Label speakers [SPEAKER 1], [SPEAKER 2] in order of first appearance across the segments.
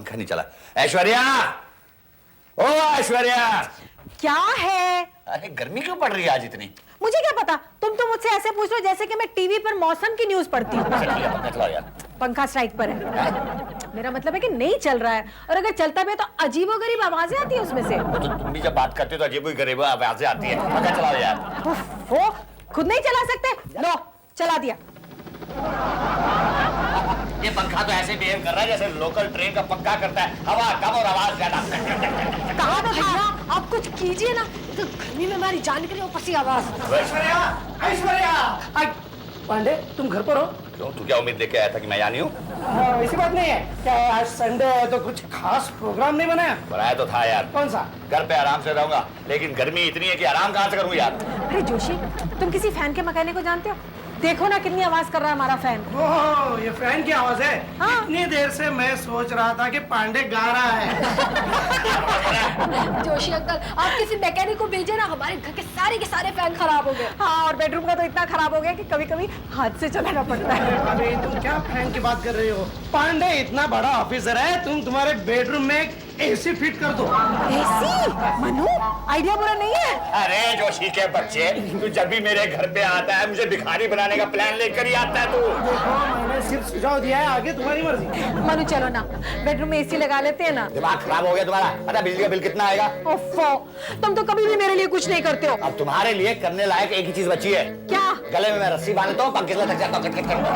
[SPEAKER 1] पंखा नहीं चला। ऐश्वर्या, ओ ऐश्वर्या।
[SPEAKER 2] क्या है?
[SPEAKER 1] अरे गर्मी क्यों पड़ रही है आज इतनी?
[SPEAKER 2] मुझे क्या पता, तुम तो मुझसे ऐसे पूछ लो जैसे कि मैं टीवी पर मौसम की न्यूज पढ़ती हूँ।
[SPEAKER 1] पंखा चलाओ यार।
[SPEAKER 2] पंखा स्ट्राइक पर है। मेरा मतलब है कि नहीं चल रहा है, और अगर चलता भी है तो अजीबोगरीब आवाजें आती है उसमें से।
[SPEAKER 1] तो तुम भी जब बात करते हो तो अजीबोगरीब आवाजें आती है। पंखा चलाओ यार।
[SPEAKER 2] वो खुद नहीं चला सकते? लो चला दिया।
[SPEAKER 1] ये पंखा तो ऐसे बिहेव कर रहा है जैसे लोकल ट्रेन का पंखा करता है, हवा कम और आवाज ज्यादा।
[SPEAKER 2] कहा तो था आप कुछ कीजिए ना, तो गर्मी में हमारी जान निकली ऊपर से आवाज।
[SPEAKER 3] ऐश्वर्या, ऐश्वर्या, पांडे तुम घर पर हो?
[SPEAKER 1] क्यों, तू क्या उम्मीद लेके आया था कि मैं यहाँ नहीं हूँ?
[SPEAKER 3] ऐसी बात नहीं है क्या? आज संडे है तो कुछ खास प्रोग्राम नहीं बनाया?
[SPEAKER 1] बनाया तो था यार।
[SPEAKER 3] कौन सा?
[SPEAKER 1] घर पे आराम से रहूंगा, लेकिन गर्मी इतनी है कि आराम कहाँ से करूँ यार।
[SPEAKER 2] अरे जोशी, तुम किसी फैन के मैकेनिक को जानते हो? देखो ना कितनी आवाज कर रहा है हमारा फैन।
[SPEAKER 3] ओह, ये फैन की आवाज है?
[SPEAKER 2] हाँ।
[SPEAKER 3] इतनी देर से मैं सोच रहा था कि पांडे गा रहा है।
[SPEAKER 4] जोशी अंकल, आप किसी मैकेनिक को भेजे ना, हमारे घर के सारे फैन खराब हो गए।
[SPEAKER 2] हाँ, और बेडरूम का तो इतना खराब हो गया कि कभी कभी हाथ से चलाना पड़ता है।
[SPEAKER 3] अरे तुम क्या फैन की बात कर रही हो? पांडे इतना बड़ा ऑफिसर है, तुम तुम्हारे बेडरूम में एसी फिट कर दो।
[SPEAKER 2] एसी? मनु, आइडिया बुरा नहीं है।
[SPEAKER 1] अरे जोशी के बच्चे, तू जब भी मेरे घर पे आता है मुझे भिखारी बनाने का प्लान लेकर ही आता है तू।
[SPEAKER 3] देखो, मैंने सिर्फ सुझाव दिया है, आगे तुम्हारी मर्जी।
[SPEAKER 2] मनु चलो ना, बेडरूम में एसी लगा लेते हैं ना।
[SPEAKER 1] दिमाग खराब हो गया तुम्हारा? पता बिजली का बिल कितना आएगा?
[SPEAKER 2] ओफो, तुम तो कभी भी मेरे लिए कुछ नहीं करते हो।
[SPEAKER 1] अब तुम्हारे लिए करने लायक एक ही चीज बची है।
[SPEAKER 2] क्या?
[SPEAKER 1] गले में मैं रस्सी बांधता हूँ, पंखे से लटक जाता हूँ।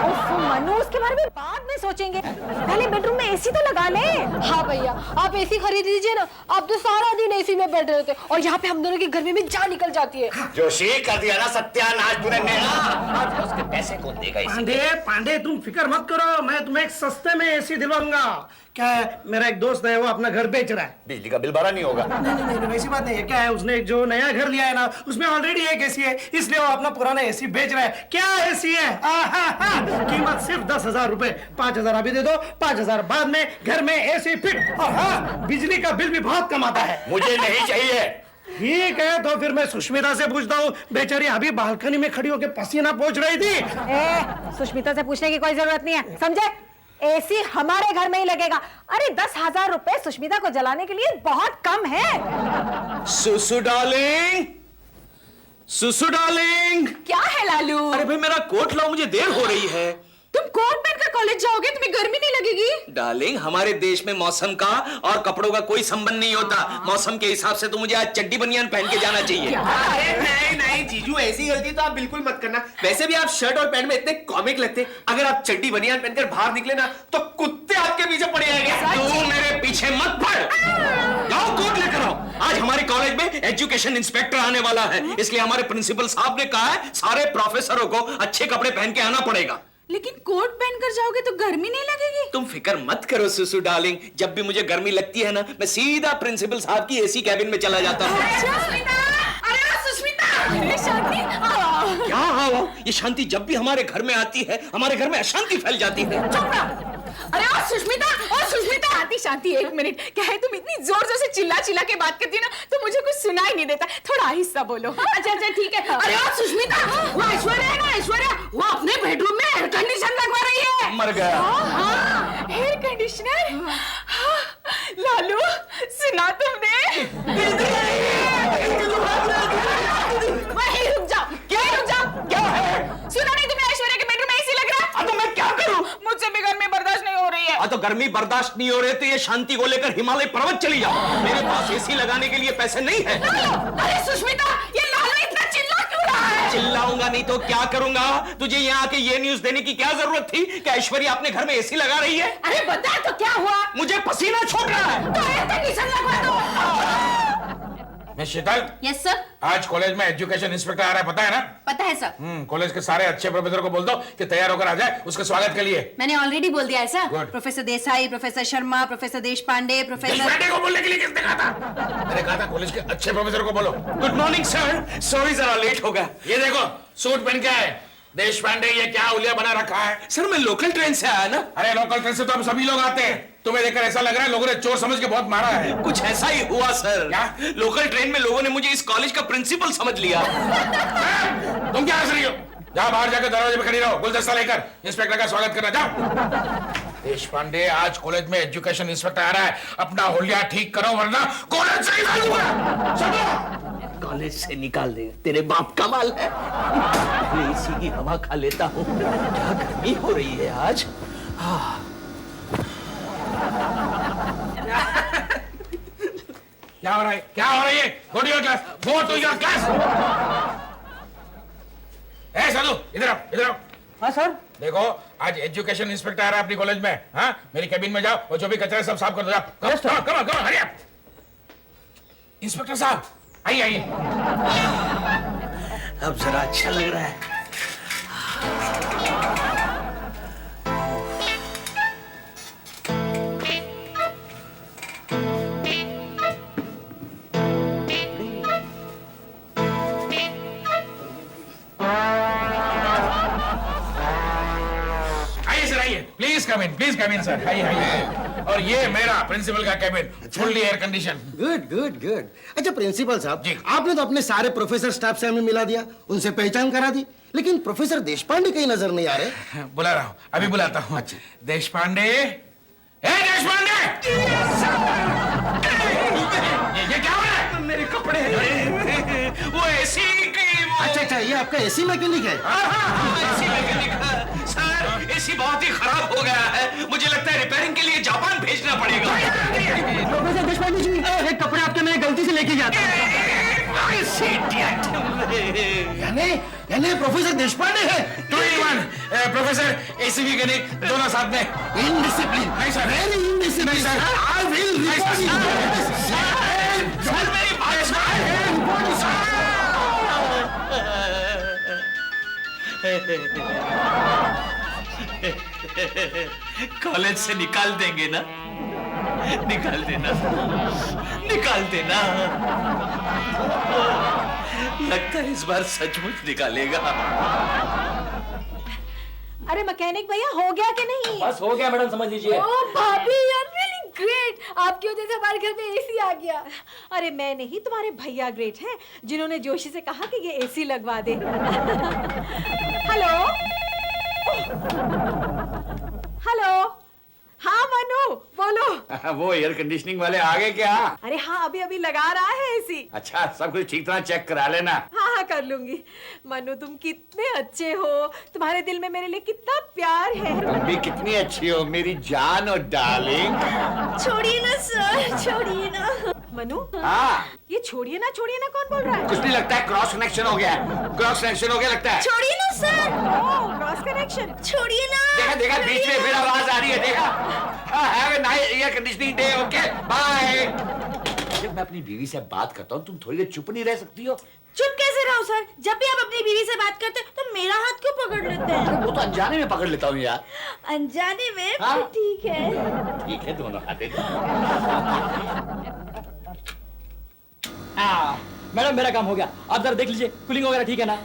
[SPEAKER 2] ओफो मनु, उसके बारे में बाद में सोचेंगे, पहले बेडरूम में एसी तो लगा ले।
[SPEAKER 4] हाँ भैया, आप एसी खरीद लीजिए ना, आप तो सारा दिन एसी में बैठ रहते और यहाँ पे हम दोनों की गर्मी में जान निकल जाती है।
[SPEAKER 1] जोशी कर दिया ना सत्यानाश तूने मेरा। आज उसके पैसे कौन देगा इसे?
[SPEAKER 3] पांडे, पांडे तुम फिक्र मत करो, मैं तुम्हें एक सस्ते में एसी दिलवाऊंगा। क्या है, मेरा एक दोस्त है, वो अपना घर बेच रहा है।
[SPEAKER 1] बिजली का बिल भरा नहीं होगा?
[SPEAKER 3] नहीं, वैसी बात नहीं है। क्या है, उसने जो नया घर लिया है ना, उसमें ऑलरेडी एक एसी है, इसलिए वो अपना पुराना एसी बेच रहा है। क्या एसी है? कीमत सिर्फ 10,000 रुपए। 5,000 अभी दे दो, 5,000 बाद में घर में एसी फिट। और हाँ, बिजली का बिल भी बहुत कम आता है।
[SPEAKER 1] मुझे नहीं चाहिए।
[SPEAKER 3] ठीक है, तो फिर मैं सुष्मिता से पूछता हूँ। बेचारी अभी बालकनी में खड़ी होकर पसीना पोंछ रही थी।
[SPEAKER 2] सुष्मिता से पूछने की कोई जरूरत नहीं है, समझे? एसी हमारे घर में ही लगेगा। अरे 10,000 रुपए सुष्मिता को जलाने के लिए बहुत कम है।
[SPEAKER 5] सुसु डार्लिंग, सुसु डार्लिंग।
[SPEAKER 4] क्या है लालू?
[SPEAKER 5] अरे भाई मेरा कोट लाओ, मुझे देर हो रही है।
[SPEAKER 4] तुम कोट पहनकर कॉलेज जाओगे, तुम्हें गर्मी नहीं लगेगी?
[SPEAKER 5] डार्लिंग, हमारे देश में मौसम का और कपड़ों का कोई संबंध नहीं होता। मौसम के हिसाब से तो मुझे आज चड्डी बनियान पहन के जाना चाहिए।
[SPEAKER 6] अरे नहीं नहीं जीजू, ऐसी गलती तो आप बिल्कुल मत करना। वैसे भी आप शर्ट और पैंट में इतने कॉमिक लगते, अगर आप चड्डी बनियान पहनकर बाहर निकले ना तो कुत्ते आपके पीछे पड़ जाएंगे।
[SPEAKER 5] तू मेरे पीछे मत पड़। जाओ कोट लेकर आओ। आज हमारे कॉलेज में एजुकेशन इंस्पेक्टर आने वाला है, इसलिए हमारे प्रिंसिपल साहब ने कहा है सारे प्रोफेसरों को अच्छे कपड़े पहन के आना पड़ेगा।
[SPEAKER 4] लेकिन कोट पहनकर जाओगे तो गर्मी नहीं लगेगी?
[SPEAKER 5] तुम फिक्र मत करो सुसु डार्लिंग, जब भी मुझे गर्मी लगती है ना, मैं सीधा प्रिंसिपल साहब की एसी कैबिन में चला जाता हूँ।
[SPEAKER 4] अरे शांति,
[SPEAKER 5] क्या हाँ, ये शांति जब भी हमारे घर में आती है, हमारे घर में अशांति फैल जाती है।
[SPEAKER 4] अरे और सुष्मिता, शांति शांति, एक मिनट। क्या है, तुम इतनी जोर जोर से चिल्ला चिल्ला के बात करती है ना, तो मुझे कुछ सुनाई नहीं देता। थोड़ा आहिस्ता बोलो। अच्छा ठीक है। अरे और सुष्मिता, वो ऐश्वर्या है ना, ऐश्वर्या, वो अपने बेडरूम में एयर कंडीशनर लगवा रही है।
[SPEAKER 5] मर गया।
[SPEAKER 4] Air conditioner? लालू, सुना तुमने? वहीं रुक जाओ। क्या है? सुना नहीं तुमने, ऐश्वर्या के बेडरूम में एसी लग रहा है?
[SPEAKER 5] तो मैं क्या करूं?
[SPEAKER 4] मुझसे भी गर्मी बर्दाश्त नहीं हो रही है।
[SPEAKER 5] तो गर्मी बर्दाश्त नहीं हो रही तो ये शांति को लेकर हिमालय पर्वत चली जाओ। मेरे पास एसी लगाने के लिए पैसे नहीं है।
[SPEAKER 4] अरे सुष्मिता, ये लालू इतना चिल्ला क्यों रहा है?
[SPEAKER 5] चिल्लाऊंगा नहीं तो क्या करूंगा? तुझे यहाँ आके ये न्यूज देने की क्या जरूरत थी कि ऐश्वर्या अपने घर में एसी लगा रही है?
[SPEAKER 4] अरे बता तो क्या हुआ?
[SPEAKER 5] मुझे पसीना छूट रहा है।
[SPEAKER 4] तो एयर कंडीशन लगवा दो।
[SPEAKER 7] मैं शीतल,
[SPEAKER 4] यस सर।
[SPEAKER 7] आज कॉलेज में एजुकेशन इंस्पेक्टर आ रहा है, पता है ना?
[SPEAKER 4] पता है सर।
[SPEAKER 7] कॉलेज के सारे अच्छे प्रोफेसर को बोल दो कि तैयार होकर आ जाए उसके स्वागत के लिए।
[SPEAKER 4] मैंने ऑलरेडी बोल दिया है sir.
[SPEAKER 7] Good.
[SPEAKER 4] Professor Desai, professor Sharma, professor Deshpande, professor
[SPEAKER 7] Deshpande को बोलने के लिए किसने कहा था? मैंने कहा था कॉलेज के अच्छे प्रोफेसर को बोलो।
[SPEAKER 5] गुड मॉर्निंग सर, सॉरी जरा लेट हो गया।
[SPEAKER 7] ये देखो, सूट पहन के आए देशपांडे, ये क्या उलिया बना रखा है?
[SPEAKER 5] सर मैं लोकल ट्रेन से आया ना।
[SPEAKER 7] अरे लोकल ट्रेन से तो हम सभी लोग आते हैं, तुम्हें देखकर ऐसा लग रहा है लोगों ने चोर समझ के बहुत मारा है।
[SPEAKER 5] कुछ ऐसा ही हुआ सर।
[SPEAKER 7] क्या?
[SPEAKER 5] लोकल ट्रेन में लोगों ने मुझे इस कॉलेज का प्रिंसिपल समझ लिया।
[SPEAKER 7] तुम क्या हंस रही हो? जाओ बाहर जाकर दरवाजे पे खड़ी रहो, गुलदस्ता लेकर इंस्पेक्टर का स्वागत करना। जाओ। देश पांडे, आज कॉलेज में एजुकेशन इंस्पेक्टर आ रहा है, अपना होलिया ठीक करो वरना कॉलेज से निकाल दूंगा। समझो?
[SPEAKER 5] कॉलेज से निकाल दे, तेरे बाप का माल है। मैं इसी की हवा खा लेता हूँ। क्या गर्मी हो रही है आज।
[SPEAKER 7] क्या हो रहा है? क्या हो रही है? Go to your class. Go to your class. ए साधु, इधर आओ, इधर आओ।
[SPEAKER 3] हाँ सर।
[SPEAKER 7] देखो, आज एजुकेशन इंस्पेक्टर आ रहा है अपनी कॉलेज में। हाँ, मेरी कैबिन में जाओ और जो भी कचरा है सब साफ कर दो। जाओ। Come on, hurry up. Inspector साहब, आइए, आइए।
[SPEAKER 5] अब जरा अच्छा लग रहा है।
[SPEAKER 7] Please come in sir. आइए। और ये मेरा प्रिंसिपल का cabin, fully air condition.
[SPEAKER 3] Good good good. अच्छा प्रिंसिपल साहब
[SPEAKER 7] जी।
[SPEAKER 3] आपने तो अपने सारे प्रोफेसर स्टाफ से हमें मिला दिया, उनसे पहचान करा दी, लेकिन प्रोफेसर देशपांडे कहीं नजर नहीं आ रहे।
[SPEAKER 7] बुला रहा हूँ, अभी बुलाता हूँ। देश पांडे, देश पांडे, ये क्या हो रहा है?
[SPEAKER 5] मेरे कपड़े वो एसी की
[SPEAKER 3] अच्छा, ये आपका एसी मैकेनिक है?
[SPEAKER 5] एसी मैकेनिक सर, एसी बहुत ही खराब हो गया है, मुझे लगता है रिपेयरिंग के लिए जापान भेजना पड़ेगा।
[SPEAKER 3] प्रोफेसर देशपांडे जी, ये कपड़े आपके मैं गलती से लेके जाता यानी प्रोफेसर देशपांडे है।
[SPEAKER 7] 2-in-1, प्रोफेसर एसी मैकेनिक दोनों साथ में।
[SPEAKER 3] इनडिसिप्लिन।
[SPEAKER 7] नहीं सर,
[SPEAKER 3] वेरी इनडिसिप्लिन।
[SPEAKER 7] नहीं sir.
[SPEAKER 3] I will report you.
[SPEAKER 5] Sir मेरी बात कॉलेज से निकाल देंगे ना? निकाल देना, निकाल देना। लगता है इस बार सचमुच निकालेगा।
[SPEAKER 2] अरे मैकेनिक भैया, हो गया कि नहीं?
[SPEAKER 8] बस हो गया मैडम, समझ लीजिए।
[SPEAKER 9] ओह भाभी, यार रियली ग्रेट, आपकी वजह से हमारे घर में एसी आ गया।
[SPEAKER 2] अरे मैं नहीं, तुम्हारे भैया ग्रेट हैं, जिन्होंने जोशी से कहा कि ये एसी लगवा दे। हेलो हेलो, हाँ मनु बोलो।
[SPEAKER 1] वो एयर कंडीशनिंग वाले आ गए क्या?
[SPEAKER 2] अरे हाँ, अभी अभी लगा रहा है एसी।
[SPEAKER 1] अच्छा, सब कुछ ठीक तरह चेक करा लेना।
[SPEAKER 2] हाँ हाँ कर लूंगी। मनु तुम कितने अच्छे हो, तुम्हारे दिल में मेरे लिए कितना प्यार है।
[SPEAKER 1] तुम भी कितनी अच्छी हो मेरी जान और डार्लिंग।
[SPEAKER 9] छोड़िए ना सर, छोड़िए ना।
[SPEAKER 2] मनु,
[SPEAKER 1] हाँ,
[SPEAKER 2] ये छोड़िए ना कौन बोल रहा है?
[SPEAKER 1] कुछ नहीं, लगता है क्रॉस कनेक्शन हो गया। क्रॉस कनेक्शन हो गया लगता है।
[SPEAKER 9] छोड़िए ना सर,
[SPEAKER 2] ओह क्रॉस कनेक्शन।
[SPEAKER 9] छोड़िए ना।
[SPEAKER 1] देखा देखा, बीच में फिर आवाज आ रही है। देखा, have a nice air conditioning day. Okay bye. जब मैं अपनी बीवी से बात करता हूँ तुम थोड़ी देर चुप नहीं रह सकती हो?
[SPEAKER 9] चुप कैसे रहो सर? जब भी आप अपनी बीवी से बात करते हैं तो मेरा हाथ क्यों पकड़ लेते हैं?
[SPEAKER 1] वो तो अनजाने में पकड़ लेता हूँ यार।
[SPEAKER 9] अनजाने में?
[SPEAKER 1] हाँ?
[SPEAKER 9] फिर ठीक है।
[SPEAKER 1] ठीक है, दोनों हाथे।
[SPEAKER 8] मैडम मेरा काम हो गया, आप जरा देख लीजिए कूलिंग वगैरह ठीक है ना?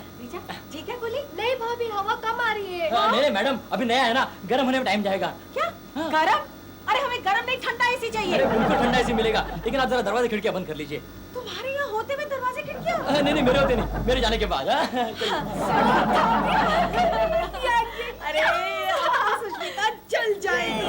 [SPEAKER 2] ठीक है बोली।
[SPEAKER 9] नहीं भाभी, हवा कम आ रही है।
[SPEAKER 8] नहीं मैडम, अभी नया है ना, गर्म होने में टाइम जाएगा।
[SPEAKER 2] क्या गरम? अरे हमें गरम नहीं, ठंडा एसी चाहिए।
[SPEAKER 8] अरे बिल्कुल ठंडा एसी मिलेगा, लेकिन आप जरा दरवाजे खिड़कियां बंद कर लीजिए।
[SPEAKER 2] तुम्हारे यहाँ होते हुए दरवाजे खिड़कियाँ?
[SPEAKER 8] नहीं मेरे होते नहीं, मेरे जाने के बाद।
[SPEAKER 2] अरे सुष्मिता जल जाएगी।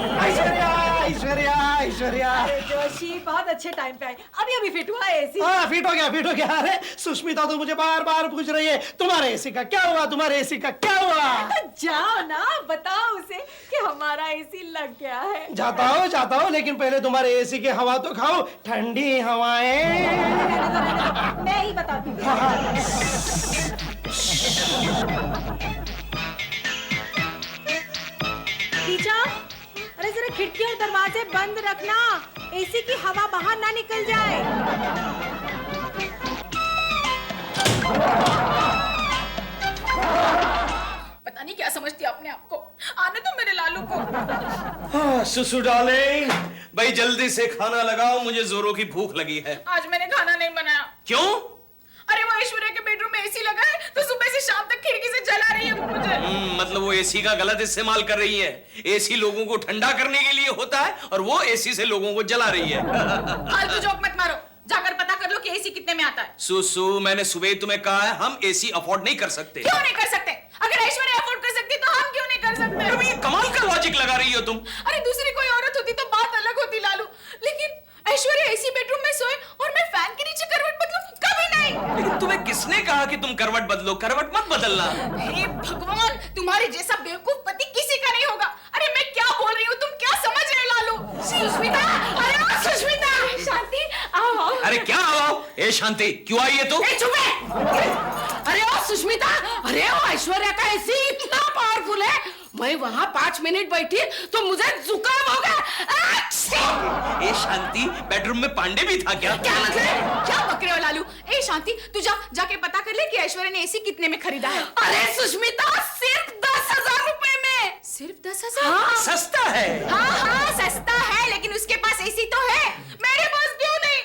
[SPEAKER 3] ऐश्वर्या ऐश्वर्या।
[SPEAKER 2] अरे जोशी बहुत अच्छे टाइम पे आए, अभी फिट हुआ एसी।
[SPEAKER 3] हाँ फिट हो गया। अरे सुष्मिता तो मुझे बार बार पूछ रही है तुम्हारे एसी का क्या हुआ, तुम्हारे एसी का क्या हुआ?
[SPEAKER 2] तो जाओ ना, बताओ उसे कि हमारा एसी लग गया है।
[SPEAKER 3] जाता हूँ, लेकिन पहले तुम्हारे एसी की हवा तो खाओ, ठंडी हवाएं।
[SPEAKER 2] मैं ही बताती हूँ। टीचर, अरे जरा खिड़की और दरवाजे बंद रखना, एसी की हवा बाहर ना निकल जाए।
[SPEAKER 4] पता नहीं क्या समझती अपने आप को। आने दो मेरे लालू को।
[SPEAKER 5] सुसु डार्लिंग, भाई जल्दी से खाना लगाओ, मुझे जोरों की भूख लगी है।
[SPEAKER 4] आज मैंने खाना नहीं बनाया।
[SPEAKER 5] क्यों?
[SPEAKER 4] अरे वो ऐश्वर्या के बेडरूम में एसी लगा है तो सुबह से शाम तक खिड़की से जला रही है वो मुझे।
[SPEAKER 5] मतलब वो एसी का गलत इस्तेमाल कर रही है। एसी लोगों को ठंडा करने के लिए होता है और वो एसी से लोगों को जला रही है।
[SPEAKER 4] फालतू जोक मत मारो, जाकर पता कर लो कि एसी कितने में आता है।
[SPEAKER 5] सुसु, मैंने सुबह तुम्हें कहा है हम एसी अफोर्ड नहीं कर सकते।
[SPEAKER 4] क्यों नहीं कर सकते? अगर ऐश्वर्या अफोर्ड कर सकती तो हम क्यों नहीं कर सकते?
[SPEAKER 5] ये कमाल का लॉजिक लगा रही हो तुम?
[SPEAKER 4] अरे दूसरी कोई औरत होती तो बात अलग होती लालू, लेकिन ऐश्वर्या एसी बेडरूम में सोए और मैं फैन के नीचे करवट बदलूं, कभी नहीं।
[SPEAKER 5] लेकिन तुम्हें किसने कहा कि तुम करवट बदलो? करवट मत बदलना।
[SPEAKER 4] हे भगवान, तुम्हारे जैसा बेवकूफ पति किसी का नहीं होगा। अरे मैं क्या बोल रही हूँ, तुम क्या समझ रहे हो लालू? सुष्मिता, अरे ओ सुष्मिता, शांति आओ आओ।
[SPEAKER 5] अरे क्या आओ? ए शांति, क्यों आई है तू?
[SPEAKER 4] चुप है। अरे ओ सुष्मिता, अरे ओ ऐश्वर्या का एसी इतना पावरफुल है, मैं वहाँ 5 मिनट बैठी तो मुझे जुकाम हो गया।
[SPEAKER 5] ए शांति, बेडरूम में पांडे भी था क्या?
[SPEAKER 4] क्या मतलब? क्या बक रहे हो लालू? ए शांति, तू जाके पता कर ले कि ऐश्वर्या ने एसी कितने में खरीदा है। अरे सुष्मिता, सिर्फ 10,000 रुपए में। सिर्फ 10,000?
[SPEAKER 5] हाँ, सस्ता है।
[SPEAKER 4] हाँ सस्ता है, लेकिन उसके पास एसी तो है, मेरे पास क्यों नहीं?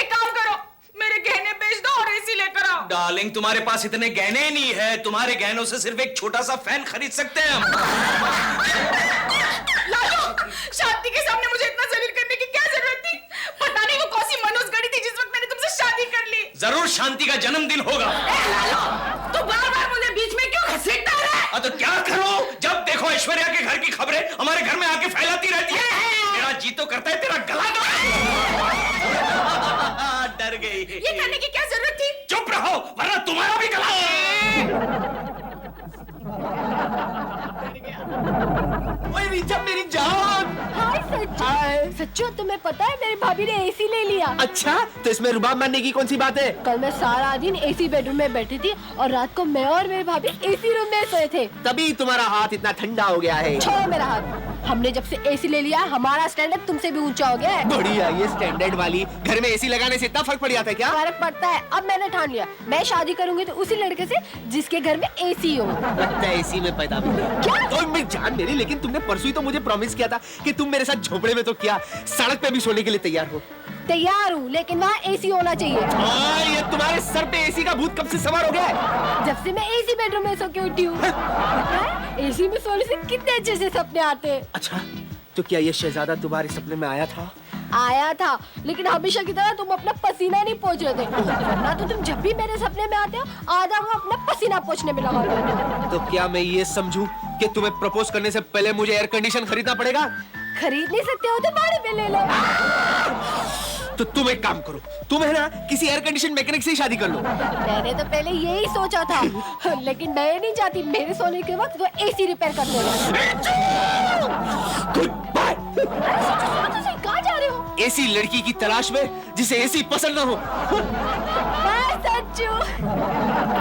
[SPEAKER 4] एक काम करो, मेरे गहने बेच दो और एसी लेकर आओ।
[SPEAKER 5] डार्लिंग, तुम्हारे पास इतने गहने नहीं है, तुम्हारे गहनों से सिर्फ एक छोटा सा फैन खरीद सकते हैं हम।
[SPEAKER 4] लालू, शांति के सामने मुझे इतना जलील करने की क्या जरूरत थी? पता नहीं वो कौन सी मनोज गढ़ी थी जिस वक्त मैंने तुमसे शादी कर ली।
[SPEAKER 5] जरूर शांति का जन्मदिन होगा।
[SPEAKER 4] लालू, तू बार-बार मुझे बीच में क्यों घसीटता है?
[SPEAKER 5] तो क्या करो, जब देखो ऐश्वर्या के घर की खबरें हमारे घर में आके फैलाती रहती है। मेरा जी तो करता है तेरा गला डर गई।
[SPEAKER 4] ये करने की क्या जरूरत थी?
[SPEAKER 5] चुप रहो, वरना तुम्हारा भी गला।
[SPEAKER 6] ओए रीचा मेरी जान।
[SPEAKER 9] हाय सच्चू, सच्चू तुम्हें पता है मेरी भाभी ने एसी ले लिया।
[SPEAKER 6] अच्छा, तो इसमें रुबाब मारने की कौन सी बात है?
[SPEAKER 9] कल मैं सारा दिन एसी बेडरूम में बैठी थी और रात को मैं और मेरी भाभी एसी रूम में सोए थे।
[SPEAKER 6] तभी तुम्हारा हाथ इतना ठंडा हो गया है।
[SPEAKER 9] छोड़ो मेरा हाथ। हमने जब से एसी ले लिया हमारा स्टैंडर्ड तुमसे भी ऊंचा हो गया है।
[SPEAKER 6] बढ़िया, ये स्टैंडर्ड वाली। घर में एसी लगाने से इतना फर्क पड़ जाता है क्या?
[SPEAKER 9] फर्क पड़ता है। अब मैंने ठान लिया, मैं शादी करूंगी तो उसी लड़के से जिसके घर में एसी हो।
[SPEAKER 6] लगता है एसी में पैदा भी
[SPEAKER 9] क्या?
[SPEAKER 6] तो मेरी जान मेरी, लेकिन तुमने परसों ही तो मुझे प्रॉमिस किया था कि तुम मेरे साथ झोपड़े में तो क्या, सड़क पे भी सोने के लिए तैयार हो।
[SPEAKER 9] तैयार हूँ, लेकिन वहाँ एसी होना चाहिए।
[SPEAKER 6] ये तुम्हारे सर पे एसी का भूत कब से सवार हो गया है?
[SPEAKER 9] जब से मैं एसी बेडरूम में सो के उठी हूँ। एसी में सोने से कितने अच्छे से सपने आते हैं।
[SPEAKER 6] अच्छा, तो क्या ये शहजादा तुम्हारे सपने में आया था?
[SPEAKER 9] आया था, लेकिन हमेशा की तरह तुम अपना पसीना नहीं पोंछ रहे थे। वरना तो तुम जब भी मेरे सपने में आते हो आधा को अपना पसीना पोंछने में लगा देते हो।
[SPEAKER 6] तो क्या मैं ये समझूं कि तुम्हें प्रपोज करने से पहले मुझे एयर कंडीशन खरीदना पड़ेगा?
[SPEAKER 9] खरीद नहीं सकते हो तो भाड़े पे ले लो।
[SPEAKER 6] तो तुम एक काम करो, तुम है ना किसी एयर कंडीशन मैकेनिक से ही शादी कर लो।
[SPEAKER 9] मैंने तो पहले यही सोचा था, लेकिन मैं नहीं चाहती मेरे सोने के वक्त वो एसी रिपेयर कर देगा।
[SPEAKER 6] Good bye.
[SPEAKER 9] कहाँ जा रहे हो?
[SPEAKER 6] ऐसी लड़की की तलाश में जिसे एसी पसंद ना हो।
[SPEAKER 9] बाय सच्चू।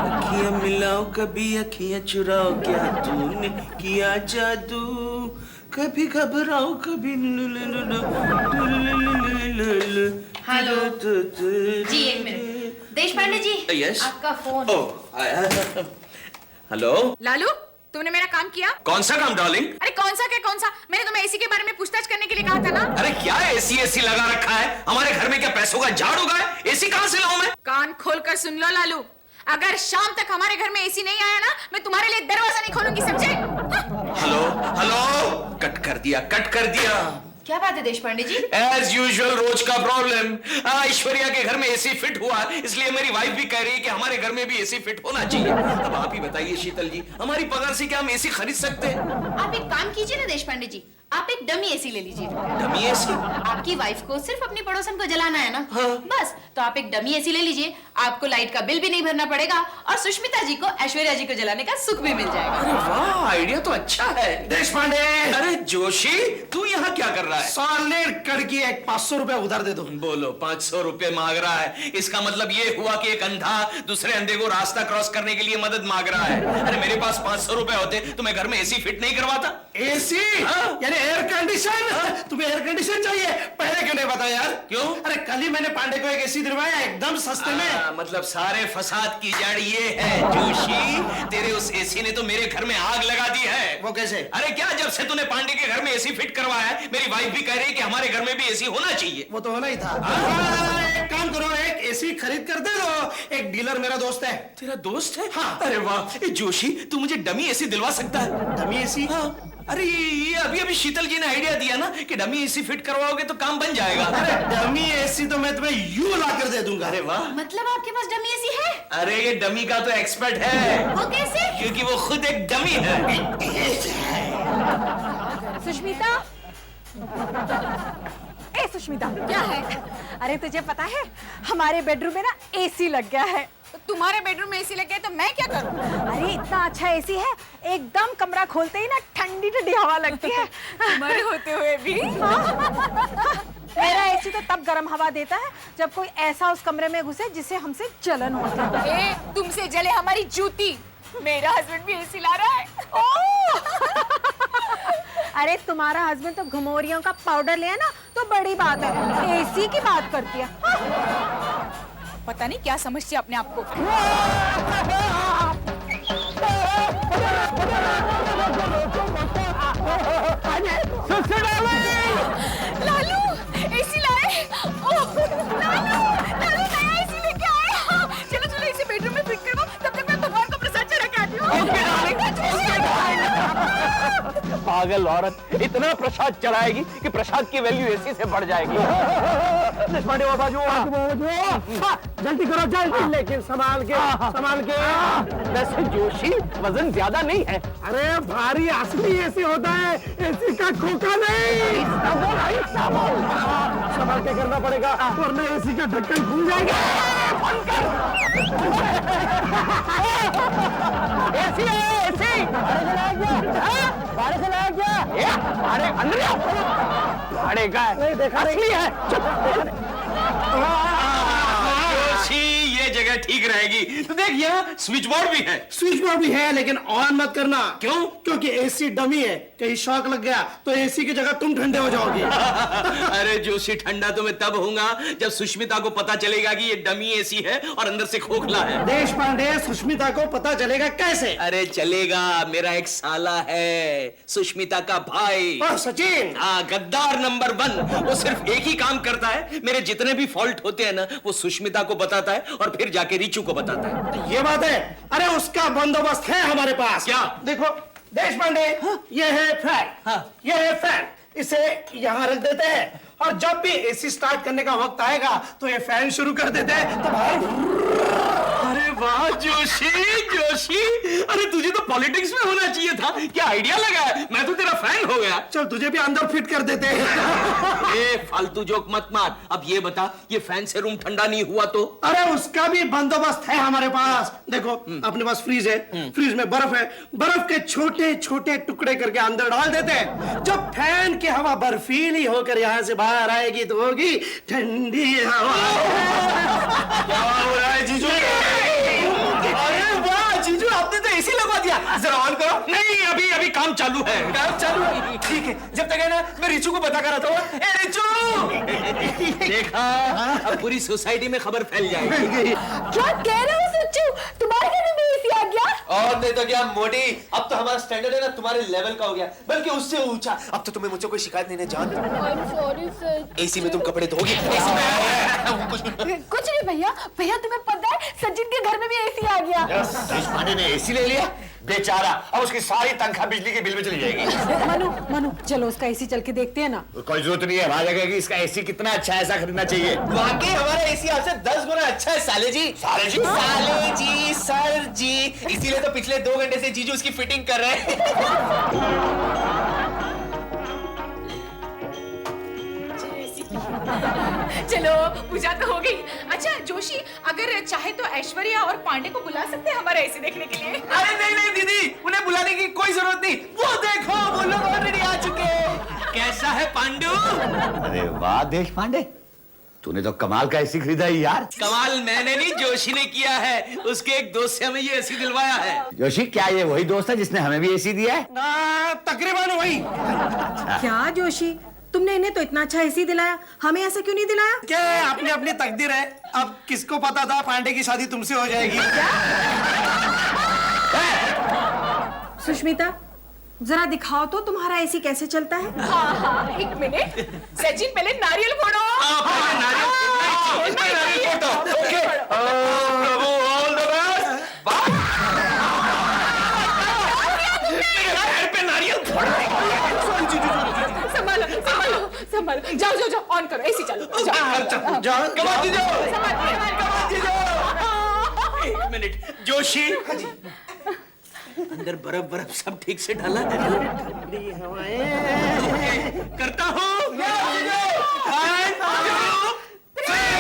[SPEAKER 10] अखियां मिलाओ कभी अखियां चुराओ, क्या तूने किया जादू, कभी घबराओ कभी
[SPEAKER 9] हेलो जी, एक मिनट। देश पांडे जी,
[SPEAKER 5] Yes?
[SPEAKER 9] आपका फोन।
[SPEAKER 5] ओह, हेलो।
[SPEAKER 4] लालू, तुमने मेरा काम किया?
[SPEAKER 5] कौन सा काम डार्लिंग?
[SPEAKER 4] अरे कौन सा क्या कौन सा? मैंने तुम्हें एसी के बारे में पूछताछ करने के लिए कहा था ना।
[SPEAKER 5] अरे क्या एसी लगा रखा है? हमारे घर में क्या पैसों का झाड़ उगा है? एसी कहाँ से लाऊं मैं?
[SPEAKER 4] कान खोल कर सुन लो लालू, अगर शाम तक हमारे घर में एसी नहीं आया ना, मैं तुम्हारे लिए दरवाजा नहीं खोलूंगी, समझे?
[SPEAKER 5] हेलो, कट कर दिया।
[SPEAKER 9] क्या बात है देश पांडे जी?
[SPEAKER 5] एज यूजुअल रोज का प्रॉब्लम। ऐश्वर्या के घर में एसी फिट हुआ, इसलिए मेरी वाइफ भी कह रही है कि हमारे घर में भी एसी फिट होना चाहिए। अब आप ही बताइए शीतल जी, हमारी पगार से क्या हम एसी खरीद सकते हैं?
[SPEAKER 9] आप एक काम कीजिए ना देश पांडे जी, आप एक डमी एसी ले लीजिए।
[SPEAKER 5] Dummy AC?
[SPEAKER 9] आपकी वाइफ को सिर्फ अपनी पड़ोसन को जलाना है ना।
[SPEAKER 5] हाँ।
[SPEAKER 9] बस, तो आप एक डमी एसी ले लीजिए, आपको लाइट का बिल भी नहीं भरना पड़ेगा और सुष्मिता जी को ऐश्वर्या जी को जलाने का सुख भी मिल जाएगा।
[SPEAKER 5] अरे वाह, आइडिया तो अच्छा है।
[SPEAKER 3] देश पांडे,
[SPEAKER 5] अरे जोशी, तू यहाँ क्या कर रहा है?
[SPEAKER 3] सॉलिड करके एक 500 रुपया उधार दे दो।
[SPEAKER 5] बोलो, 500 रुपए मांग रहा है? इसका मतलब ये हुआ कि एक अंधा दूसरे अंधे को रास्ता क्रॉस करने के लिए मदद मांग रहा है। अरे मेरे पास 500 रुपए होते तो मैं घर में एसी फिट नहीं करवाता।
[SPEAKER 3] एसी?
[SPEAKER 5] हाँ?
[SPEAKER 3] यानी एयर कंडीशन? तुम्हें एयर कंडीशन चाहिए? पहले क्यों नहीं बताया यार?
[SPEAKER 5] क्यों?
[SPEAKER 3] अरे कल ही मैंने पांडे को एक एसी दिलवाया एकदम सस्ते में।
[SPEAKER 5] मतलब सारे फसाद की जड़ ये है जोशी, तेरे उस एसी ने तो मेरे घर में आग लगा दी है।
[SPEAKER 3] वो कैसे?
[SPEAKER 5] अरे क्या, जब से तूने पांडे के घर में एसी फिट करवाया है, मेरी वाइफ भी कह रही है कि हमारे घर में भी एसी होना चाहिए।
[SPEAKER 3] वो तो होना ही था। एक काम करो, एक एसी खरीद कर दे दो। एक डीलर मेरा दोस्त है।
[SPEAKER 5] तेरा दोस्त है?
[SPEAKER 3] हाँ।
[SPEAKER 5] अरे वाह, ए जोशी, तू मुझे डमी एसी दिलवा सकता है?
[SPEAKER 3] Dummy AC?
[SPEAKER 5] हाँ। अरे ये अभी शीतल जी ने आइडिया दिया ना कि डमी एसी फिट करवाओगे तो काम बन जाएगा।
[SPEAKER 3] अरे डमी एसी तो मैं तुम्हें यूं ला कर दे दूंगा।
[SPEAKER 5] अरे वाह।
[SPEAKER 9] मतलब आपके पास डमी एसी है?
[SPEAKER 5] अरे ये डमी का तो एक्सपर्ट है।
[SPEAKER 9] वो कैसे?
[SPEAKER 5] क्योंकि वो खुद एक डमी है।
[SPEAKER 2] सुष्मिता, ए सुष्मिता, क्या है? अरे तुझे पता है हमारे बेडरूम में ना एसी लग गया है।
[SPEAKER 4] तो तुम्हारे बेडरूम में एसी लगे तो मैं क्या करूं?
[SPEAKER 2] अरे इतना अच्छा एसी है, एकदम कमरा खोलते ही ना ठंडी ठंडी हवा लगती है।
[SPEAKER 4] तुम्हारे होते हुए भी।
[SPEAKER 2] मेरा एसी तो तब गर्म हवा देता है जब कोई ऐसा उस कमरे में घुसे जिसे हमसे जलन होती है।
[SPEAKER 4] तुमसे जले हमारी जूती। मेरा हस्बैंड भी एसी ला रहा है।
[SPEAKER 2] अरे तुम्हारा हस्बैंड तो घुमोरियों का पाउडर लिया ना तो बड़ी बात है, एसी की बात करती है।
[SPEAKER 4] पता नहीं क्या समझती है अपने आप को। लालू एसी लाए। लालू नया एसी लेके आए। चलो चलो इसे बेडरूम में फिट करवाओ, तब तक मैं भगवान को प्रसाद चढ़ा के आती हूँ।
[SPEAKER 5] पागल औरत, इतना प्रसाद चढ़ाएगी कि प्रसाद की वैल्यू एसी से बढ़ जाएगी।
[SPEAKER 3] जल्दी करो जल्दी, लेकिन संभाल के।
[SPEAKER 5] वैसे जोशी वजन ज्यादा नहीं है।
[SPEAKER 3] अरे भारी असली एसी होता है, एसी का खोखा नहीं। संभाल के करना पड़ेगा वरना एसी का ढक्कन खुल जाएगा।
[SPEAKER 5] एसी है, एसी। बाहर से लाया क्या? अरे अंदर अरे का
[SPEAKER 3] नहीं देखा,
[SPEAKER 5] असली है। जोशी ये जगह ठीक रहेगी। तो देख यहाँ स्विच बोर्ड भी है।
[SPEAKER 3] स्विच बोर्ड भी है लेकिन ऑन मत करना।
[SPEAKER 5] क्यों?
[SPEAKER 3] क्योंकि एसी डमी है, कहीं शॉक लग गया तो एसी की जगह तुम ठंडे हो जाओगे।
[SPEAKER 5] अरे जोशी ठंडा तो मैं तब होऊंगा जब सुष्मिता को पता चलेगा कि ये डमी एसी है और अंदर से खोखला है।
[SPEAKER 3] देश पांडे, सुष्मिता को पता चलेगा कैसे?
[SPEAKER 5] अरे चलेगा, मेरा एक साला है सुष्मिता का भाई।
[SPEAKER 3] ओह सचिन।
[SPEAKER 5] हाँ, गद्दार नंबर 1। वो सिर्फ एक ही काम करता है, मेरे जितने भी फॉल्ट होते हैं ना वो सुष्मिता को बताता है और फिर जाके रिचू को बताता है।
[SPEAKER 3] ये बात है। अरे उसका बंदोबस्त है हमारे पास।
[SPEAKER 5] क्या?
[SPEAKER 3] देखो देश पांडे, ये है फैन। ये है फैन, इसे यहाँ रख देते हैं और जब भी एसी स्टार्ट करने का वक्त आएगा तो ये फैन शुरू कर देते हैं तो भाई।
[SPEAKER 5] अरे वाह जोशी, जोशी, अरे तुझे तो पॉलिटिक्स में होना चाहिए था। क्या आइडिया लगा है, मैं तो तेरा फैन हो गया।
[SPEAKER 3] चल तुझे भी अंदर फिट कर देते हैं।
[SPEAKER 5] ए फालतू जोक मत मार। अब ये बता, ये फैन से रूम ठंडा नहीं हुआ तो?
[SPEAKER 3] अरे उसका भी बंदोबस्त है हमारे पास। देखो अपने पास फ्रीज है, फ्रीज में बर्फ है, बर्फ के छोटे छोटे टुकड़े करके अंदर डाल देते हैं। जब फैन की हवा बर्फीली होकर यहाँ से बाहर आएगी तो होगी ठंडी हवा।
[SPEAKER 5] क्या हो रहा है जीजू?
[SPEAKER 6] अरे वाह जीजू, आपने तो एसी लगवा दिया। जरा ऑन करो।
[SPEAKER 5] नहीं, अभी अभी काम चालू है।
[SPEAKER 6] काम चालू है? ठीक है, जब तक है ना मैं रिचू को बता कर आता हूँ। ए रिचू!
[SPEAKER 5] देखा, अब पूरी सोसाइटी में खबर फैल जाएगी।
[SPEAKER 9] क्या कह रहे हो सच्चू? तुम्हारे घर में भी एसी आ गया?
[SPEAKER 6] और नहीं तो क्या मोटी, अब तो हमारा स्टैंडर्ड है ना तुम्हारे लेवल का हो गया, बल्कि उससे ऊंचा। अब तो तुम्हें मुझसे कोई शिकायत नहीं है जान।
[SPEAKER 9] I'm sorry, sir।
[SPEAKER 6] एसी में तुम कपड़े धोगी। एसी में
[SPEAKER 9] कुछ नहीं भैया, भैया तुम्हें पता है सचिन के घर में भी एसी आ गया।
[SPEAKER 1] देश पांडे ने एसी ले लिया, बेचारा, अब उसकी सारी तनख्वाह बिजली के बिल में चली जाएगी।
[SPEAKER 2] मनु चलो उसका एसी चल के देखते हैं ना।
[SPEAKER 1] कोई जरूरत नहीं है, हमारा जगह कि इसका एसी कितना अच्छा है, ऐसा खरीदना चाहिए।
[SPEAKER 6] वाकई हमारा एसी आपसे 10 गुना अच्छा है साले जी।
[SPEAKER 1] साले जी?
[SPEAKER 6] साले जी, सर जी, इसीलिए तो पिछले 2 घंटे से जीजू उसकी फिटिंग कर रहे हैं।
[SPEAKER 4] चलो पूजा तो हो गई। अच्छा जोशी, अगर चाहे तो ऐश्वर्या और पांडे को बुला सकते हैं हमारा एसी देखने के लिए।
[SPEAKER 6] अरे नहीं नहीं दीदी, उन्हें बुलाने की कोई जरूरत नहीं। वो देखो, वो लोग ऑलरेडी आ चुके हैं।
[SPEAKER 5] कैसा है पांडु?
[SPEAKER 1] अरे वाह देश पांडे, तूने तो कमाल का एसी खरीदा है यार।
[SPEAKER 5] कमाल मैंने नहीं, जोशी ने किया है। उसके एक दोस्त से हमें ये एसी दिलवाया है।
[SPEAKER 1] जोशी, क्या ये वही दोस्त है जिसने हमें भी एसी दिया है?
[SPEAKER 3] तकरीबन वही।
[SPEAKER 2] क्या जोशी, तुमने इन्हें तो इतना अच्छा एसी दिलाया, हमें ऐसा क्यों नहीं दिलाया?
[SPEAKER 3] क्या अपनी अपनी तकदीर है। अब किसको पता था पांडे की शादी तुमसे हो जाएगी।
[SPEAKER 2] सुष्मिता, जरा दिखाओ तो तुम्हारा एसी कैसे चलता है।
[SPEAKER 4] हाँ, एक मिनट। सचिन पहले नारियल फोड़ो।
[SPEAKER 5] पहले नारियल फोड़ो। Okay. Prabhu all the best. पे नारियल फोड़ा।
[SPEAKER 4] संभालो संभालो संभालो, जाओ जाओ जाओ, ऑन करो, एसी चालू।
[SPEAKER 3] जाओ
[SPEAKER 5] कमा दीजिए।
[SPEAKER 4] संभालो।
[SPEAKER 5] एक मिनट जोशी,
[SPEAKER 10] अंदर बर्फ बर्फ सब ठीक से डाला है?
[SPEAKER 3] ठंडी हवाएं।
[SPEAKER 10] करता हूँ। 1, 2, 3।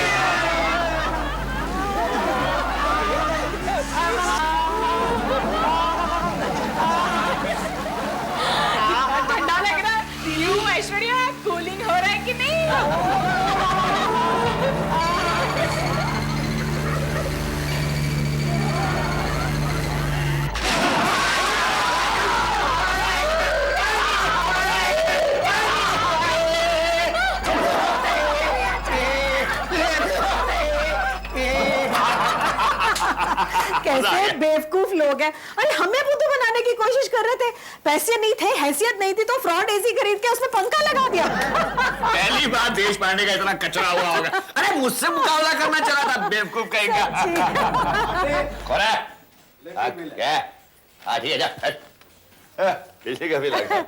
[SPEAKER 4] ठंडा लग रहा है क्यों ऐश्वर्या? कूलिंग हो रहा है कि नहीं?
[SPEAKER 2] कैसे बेवकूफ लोग हैं। अरे हमें बुद्धू बनाने की कोशिश कर रहे थे, पैसे नहीं थे, हैसियत नहीं थी, तो फ्रॉड एसी खरीद के उसमें पंखा लगा दिया।
[SPEAKER 1] पहली बार देश पांडे का इतना कचरा हुआ होगा। अरे मुझसे मुकाबला करना चला था, बेवकूफ कहेगा। क्या? हाँ ठीक है, जा। किसी का भी लगता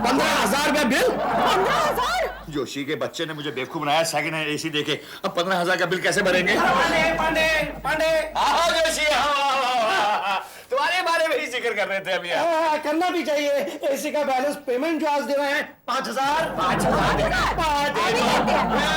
[SPEAKER 1] 15,000 का बिल।
[SPEAKER 2] 15,000?
[SPEAKER 1] जोशी के बच्चे ने मुझे बेवकूफ बनाया सेकंड हैंड एसी देके। अब 15,000 का बिल कैसे भरेंगे?
[SPEAKER 3] पांडे पांडे पांडे।
[SPEAKER 1] आओ जोशी, आओ। तुम्हारे बारे में ही जिक्र कर रहे थे अभी।
[SPEAKER 3] करना भी चाहिए। एसी का बैलेंस पेमेंट जो आज दे रहे हैं 5,000। 5,000
[SPEAKER 1] 5,000